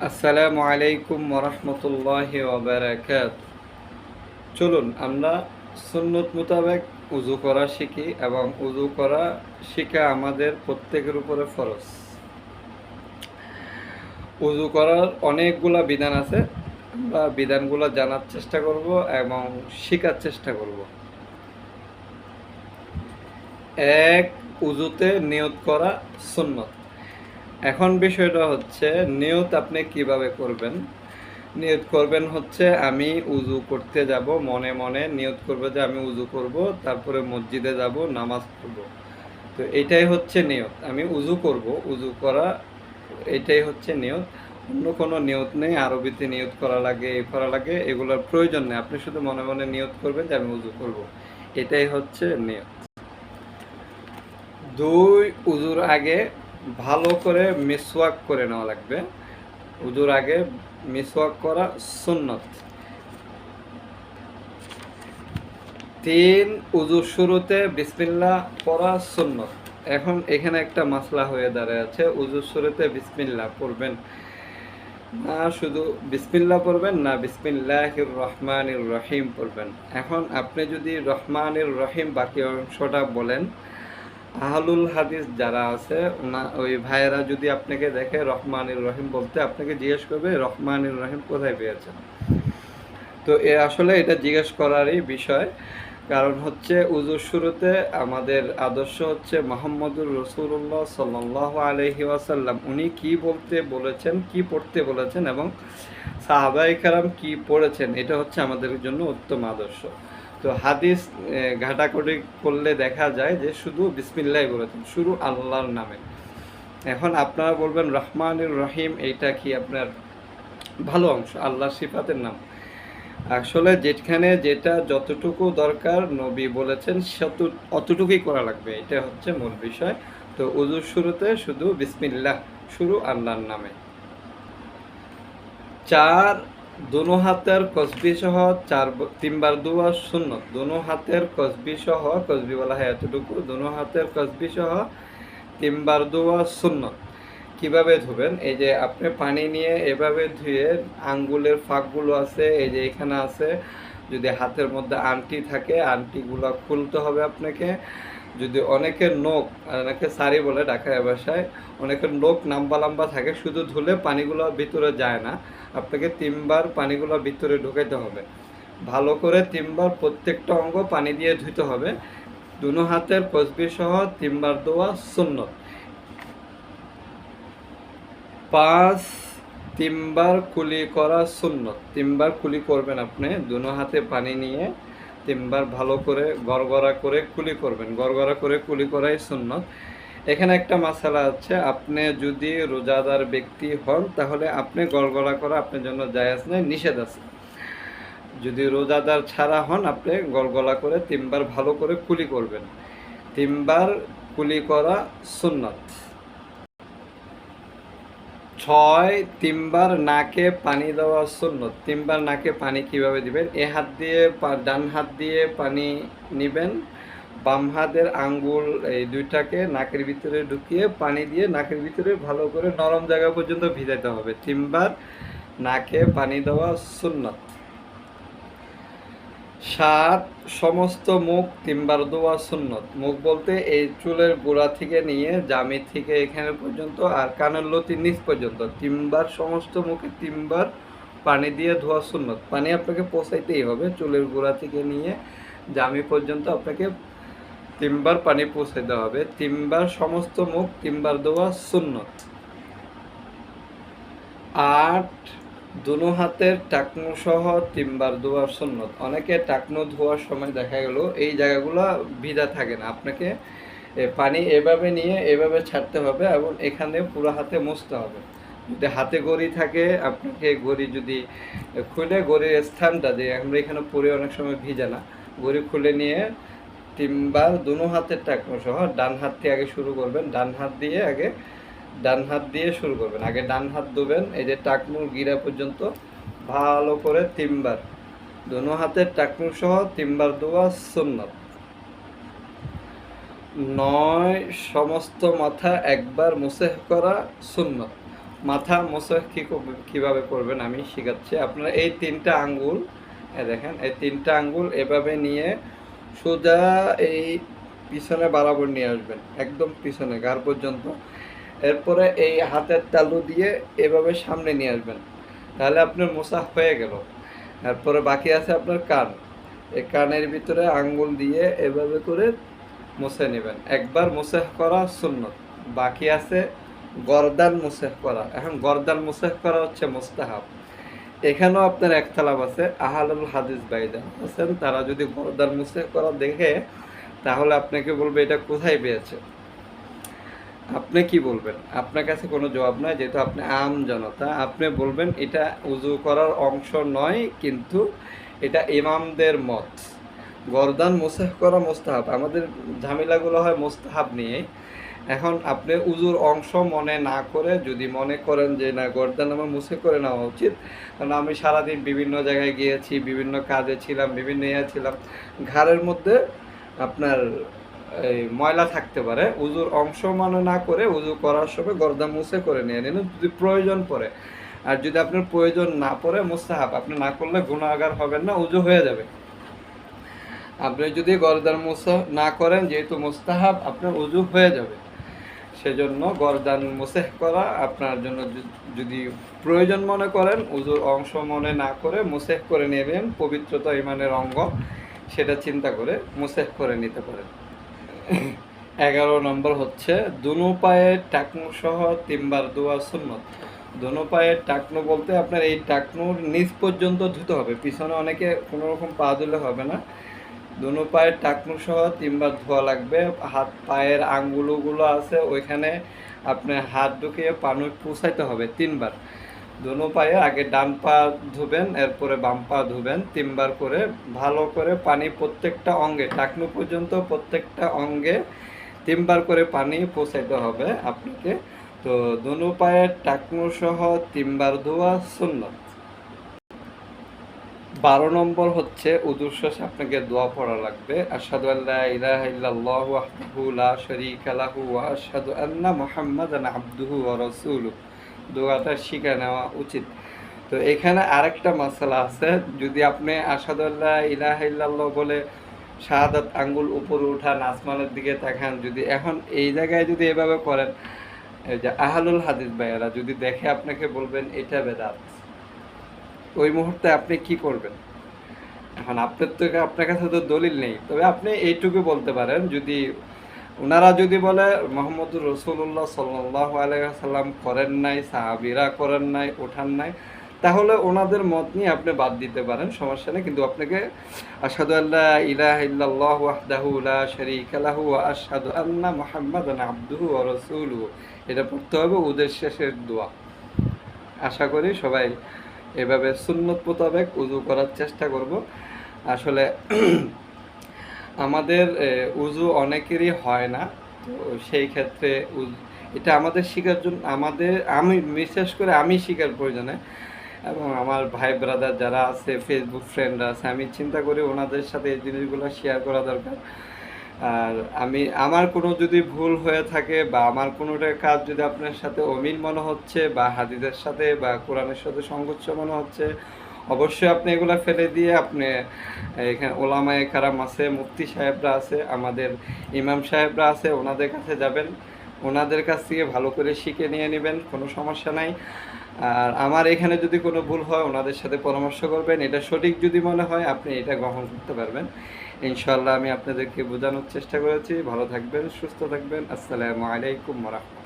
আসসালামু আলাইকুম ওরহমতুল্লাহি ওয়াবারাকাত। চলুন আমরা সুন্নত মোতাবেক উজু করা শিখি এবং উজু করা শিখা আমাদের প্রত্যেকের উপরে ফরজ। উজু করার অনেকগুলা বিধান আছে, আমরা বিধানগুলো জানার চেষ্টা করব এবং শেখার চেষ্টা করব। এক, উজুতে নিয়ত করা সুন্নত। এখন বিষয়টা হচ্ছে নিয়ত আপনি কিভাবে করবেন। নিয়ত করবেন হচ্ছে আমি উজু করতে যাব, মনে মনে নিয়ত করবো যে আমি উজু করব, তারপরে মসজিদে যাব, নামাজ পড়ব। তো এটাই হচ্ছে নিয়ত, আমি উজু করব, উজু করা এটাই হচ্ছে নিয়ত। অন্য কোনো নিয়ত নেই, আরবিতে নিয়ত করা লাগে, এ করা লাগে, এগুলোর প্রয়োজন নেই। আপনি শুধু মনে মনে নিয়ত করবেন যে আমি উজু করব, এটাই হচ্ছে নিয়ত। দুই, উজুর আগে ভালো করে মিসওয়াক করে নেওয়া লাগবে। উজুর আগে মিসওয়াক করা সুন্নত। তিন, উজুর শুরুতে বিসমিল্লাহ পড়া সুন্নত। এখন এখানে একটা মাসলা হয়ে দাঁড়ায় আছে, উজুর শুরুতে বিসমিল্লাহ পড়বেন না শুধু বিসমিল্লাহ পড়বেন না বিসমিল্লাহির রহমানির রহিম পড়বেন। এখন আপনি যদি রহমানির রহিম বাকি অংশটা বলেন, আহলুল হাদিস যারা আছে ওই ভাইয়েরা যদি আপনাকে দেখে রহমানির রহিম বলতে, আপনাকে জিজ্ঞেস করবে রহমানির রহিম কোথায় পেয়েছেন। তো আসলে এটা জিজ্ঞেস করারই বিষয়, কারণ হচ্ছে উজুর শুরুতে আমাদের আদর্শ হচ্ছে মুহাম্মদুর রাসূলুল্লাহ সাল্লাল্লাহু আলাইহি ওয়াসাল্লাম উনি কি বলতে বলেছেন, কি পড়তে বলেছেন এবং সাহাবায়ে কেরাম কি পড়েছেন, এটা হচ্ছে আমাদের জন্য উত্তম আদর্শ। তো হাদিস ঘাটাঘাটি করলে দেখা যায় যে শুধু বিসমিল্লাহ বলেছেন, শুরু আল্লাহর নামে। এখন আপনারা বলবেন রহমানুর রহিম, এইটা কি আপনার ভালো অংশ, আল্লাহর সিফাতের নাম। আসলে যেখানে যেটা যতটুকু দরকার নবী বলেছেন অতটুকুই করা লাগবে, এটা হচ্ছে মূল বিষয়। তো উজুর শুরুতে শুধু বিসমিল্লাহ, শুরু আল্লাহর নামে। চার, দোনো হাতের কসবি সহ তিনবার দোয়া সুন্নত। দোনো হাতের কসবি সহ, কসবি বলা হয় এতটুকু, দোনো হাতের কসবি সহ তিনবার দোয়া সুন্নত। কিভাবে ধুবেন, এই যে আপনি পানি নিয়ে এভাবে ধুয়ে আঙ্গুলের ফাঁকগুলো আছে, এই যে এখানে আছে, যদি হাতের মধ্যে আংটি থাকে আংটিগুলো খুলতে হবে আপনাকে। যদি অনেকের নখ, অনেকে সারি বলে ঢাকায় ভাষায়, অনেকের নখ লম্বা লম্বা থাকে, শুধু ধুলে পানিগুলো ভিতরে যায় না, আপনাকে তিনবার পানিগুলো ভিতরে ঢুকাইতে হবে। ভালো করে তিনবার প্রত্যেকটা অঙ্গ পানি দিয়ে ধুইতে হবে। দুনো হাতের কসবি সহ তিনবার দোয়া সুন্নত। পাঁচ, তিনবার কুলি করা সুন্নত। তিনবার কুলি করবেন আপনি, দুনো হাতে পানি নিয়ে তিনবার ভালো করে গড়গড়া করে কুলি করবেন। গড়গড়া করে কুলি করাই সুন্নত। এখানে একটা মাসালা আছে, আপনি যদি রোজাদার ব্যক্তি হন তাহলে আপনি গড়গড়া করা আপনার জন্য জায়েজ নেই, নিষেধ আছে। যদি রোজাদার ছাড়া হন আপনি গড়গড়া করে তিনবার ভালো করে কুলি করবেন। তিনবার কুলি করা সুন্নত। ছয়, তিনবার নাকে পানি দেওয়া সুন্নত। তিনবার নাকে পানি কিভাবে দিবেন, এ হাত দিয়ে ডান হাত দিয়ে পানি নিবেন, বাম হাতের আঙ্গুল এই দুইটাকে নাকের ভিতরে ঢুকিয়ে পানি দিয়ে নাকের ভিতরে ভালো করে নরম জায়গা পর্যন্ত ভিজাইতে হবে। তিনবার নাকে পানি দেওয়া সুন্নত। সাত, সমস্ত মুখ তিনবার ধোয়া সুন্নত। মুখ বলতে এই চুলের গোড়া থেকে নিয়ে জামি থেকে এখানে পর্যন্ত আর কানের লতির নিচ পর্যন্ত তিনবার সমস্ত মুখে তিনবার পানি দিয়ে ধোয়া সুন্নত। পানি আপনাকে পৌঁছাইতেই হবে, চুলের গোড়া থেকে নিয়ে জামি পর্যন্ত আপনাকে তিনবার পানি পৌঁছাইতে হবে। তিনবার সমস্ত মুখ তিনবার ধোয়া সুন্নত। আট, দুনো হাতের টাকনু সহ তিনবার ধোয়া সুন্নত। অনেকে টাকনু ধোয়ার সময় দেখা গেল এই জায়গাগুলো ভিজা থাকে না, আপনাকে পানি এভাবে নিয়ে এভাবে ছাড়তে হবে এবং এখানে পুরো হাতে মুছতে হবে। যদি হাতে গড়ি থাকে আপনাকে গড়ি যদি খুলে গড়ির স্থানটা, যে আমরা এখানে পরে অনেক সময় ভিজে না, গড়ি খুলে নিয়ে তিনবার দুনো হাতের টাকনু সহ ডান হাত থেকে আগে শুরু করবেন, ডান হাত দিয়ে শুরু করবেন। আগে ডান হাত ধুবেন, এই যে টাকনুর গিরা পর্যন্ত ভালো করে তিনবার, দোনো হাতের টাকনু সহ তিনবার ধোয়া সুন্নত। নয়, সমস্ত মাথা একবার মুছে করা সুন্নত। মাথা মোসাহ কীভাবে করবেন আমি শেখাচ্ছি। আপনারা এই 3টা আঙ্গুল দেখেন, এই 3টা আঙ্গুল এভাবে নিয়ে সোজা এই পিছনে বরাবর নিয়ে আসবেন, একদম পিছনে ঘাড় পর্যন্ত। এরপরে এই হাতের তালু দিয়ে এভাবে সামনে নিয়ে আসবেন, তাহলে আপনার মোসাহ হয়ে গেল। তারপরে বাকি আছে আপনার কান, এই কানের ভিতরে আঙ্গুল দিয়ে এভাবে করে মুছে নেবেন। একবার মুছেহ করা সুন্নত, বাকি আছে গর্দান মুছেহ করা। এখন গর্দান মুছেহ করা হচ্ছে মুস্তাহাব। এখানেও আপনার একতলাপ আছে। আহলুল হাদিস বাইদা আছেন, তারা যদি গর্দান মুছেহ করা দেখে তাহলে আপনাকে বলবে এটা কোথায় পেয়েছে। আপনি কি বলবেন? আপনার কাছে কোনো জবাব নাই, যেহেতু আপনি আম জনতা। আপনি বলবেন এটা উজু করার অংশ নয়, কিন্তু এটা ইমামদের মত। গর্দান মুসাহ করা মোস্তাহাব। আমাদের ঝামেলাগুলো হয় মোস্তাহাব নিয়ে। এখন আপনি উজুর অংশ মনে না করে যদি মনে করেন যে না গর্দান আমার মুছে করে নেওয়া উচিত, কারণ আমি সারাদিন বিভিন্ন জায়গায় গিয়েছি, বিভিন্ন কাজে ছিলাম, বিভিন্ন ছিলাম, ঘাড়ের মধ্যে আপনার এই ময়লা থাকতে পারে। উজুর অংশ মনে না করে উজু করার সময় গর্দান মুছে করে নিয়ে নিন যদি প্রয়োজন পড়ে। আর যদি আপনার প্রয়োজন না পড়ে মুস্তাহাব, আপনি না করলে গুনাহগার হবেন না, উজু হয়ে যাবে। আপনি যদি গর্দান মুছা না করেন, যেহেতু মুস্তাহাব, আপনার উজু হয়ে যাবে। সেজন্য গর্দান মুছেহ করা আপনার জন্য যদি প্রয়োজন মনে করেন, উজুর অংশ মনে না করে মুছেহ করে নেবেন, পবিত্রতা ইমানের অঙ্গ, সেটা চিন্তা করে মুছেহ করে নিতে পারেন। 11 নম্বর হচ্ছে দুনো পায়ের টাকনু সহ 3 বার দোয়া সুন্নত। দোনো পায়ের টাকনু বলতে আপনার এই টাকনুর নিচ পর্যন্ত ধুতে হবে, পিছনে অনেকে কোনো রকম পা ধুলে হবে না। দোনো পায়ের টাকনু সহ 3 বার ধোয়া লাগবে। হাত পায়ের আঙ্গুলগুলো আছে ওইখানে আপনি হাত ঢুকিয়ে পানি পৌঁছাইতে হবে 3 বার। দোনো পায়ে আগে ডান পা ধুবেন, এরপরে বাম পা ধুবেন 3 বার করে। ভালো করে পানি প্রত্যেকটা অঙ্গে, টাকনু পর্যন্ত প্রত্যেকটা অঙ্গে 3 বার করে পানি পৌঁছাইতে হবে আপনাকে। তো দোনো পায়ের টাকনু সহ 3 বার ধোয়া সুন্নত। 12 নম্বর হচ্ছে উযুর শেষে আপনাকে দোয়া পড়া লাগবে। আশহাদু আল্লা ইলাহা ইল্লাল্লাহু ওয়াহদাহু লা শারীকা লাহু ওয়া আশহাদু আন্না মুহাম্মাদান আবদুহু ওয়া রাসূলুহু। দোয়াটা শিখে নেওয়া উচিত। তো এখানে আরেকটা মাসালা আছে, যদি আপনি আশহাদু আল্লা ইলাহা ইল্লাল্লাহ বলে শাহাদাত আঙ্গুল উপরে উঠান, আসমানের দিকে তাকান, যদি এখন এই জায়গায় যদি এভাবে করেন, এই যে আহলুল হাদিস ভাইয়েরা যদি দেখে আপনাকে বলবেন এটা বেদাত। ওই মুহূর্তে আপনি কি করবেন? এখন আপনার কাছে তো দলিল নেই, তবে আপনি এইটুকু বলতে পারেন, যদি ওনারা যদি বলে মুহাম্মদুর রাসূলুল্লাহ সাল্লাল্লাহু আলাইহি ওয়াসাল্লাম করেন নাই, সাহাবীরা করেন নাই, ওঠান নাই, তাহলে ওনাদের মত নিয়ে আপনি বাদ দিতে পারেন, সমস্যা নেই। কিন্তু আপনাকে আশহাদু আল্লা ইলাহা ইল্লাল্লাহু ওয়াহদাহু লা শারীকা লাহু ওয়া আশহাদু আন্না মুহাম্মাদান আবদুহু ওয়া রাসূলুহু, এটা পড়তে হবে ওদের শেষের দোয়া। আশা করি সবাই এভাবে সুন্নত মোতাবেক উজু করার চেষ্টা করব। আসলে আমাদের উজু অনেকেরই হয় না, তো সেই ক্ষেত্রে এটা আমাদের শেখার জন্য আমি বিশেষ করে আমি শেখার প্রয়োজনে, এবং আমার ভাই ব্রাদার যারা আছে, ফেসবুক ফ্রেন্ডরা আছে, আমি চিন্তা করি ওনাদের সাথে এই জিনিসগুলো শেয়ার করা দরকার। আর আমার কোনো যদি ভুল হয়ে থাকে বা আমার কোনোটা কাজ যদি আপনার সাথে অমিল মনে হচ্ছে বা হাদিসের সাথে বা কোরআনের সাথে সংঘর্ষ মনে হচ্ছে, অবশ্যই আপনি এগুলো ফেলে দিয়ে আপনি এখানে ওলামায়ে কারাম আছে, মুফতি সাহেবরা আছে, আমাদের ইমাম সাহেবরা আছে, ওনাদের কাছে যাবেন, ওনাদের কাছ থেকে ভালো করে শিখে নিয়ে নেবেন, কোনো সমস্যা নাই। আর আমার এখানে যদি কোনো ভুল হয় ওনাদের সাথে পরামর্শ করবেন, এটা সঠিক যদি মনে হয় আপনি এটা গ্রহণ করতে পারবেন। ইনশাআল্লাহ আমি আপনাদেরকে বোঝানোর চেষ্টা করেছি। ভালো থাকবেন, সুস্থ থাকবেন। আসসালামু আলাইকুম ওয়া রাহমাতুল্লাহ।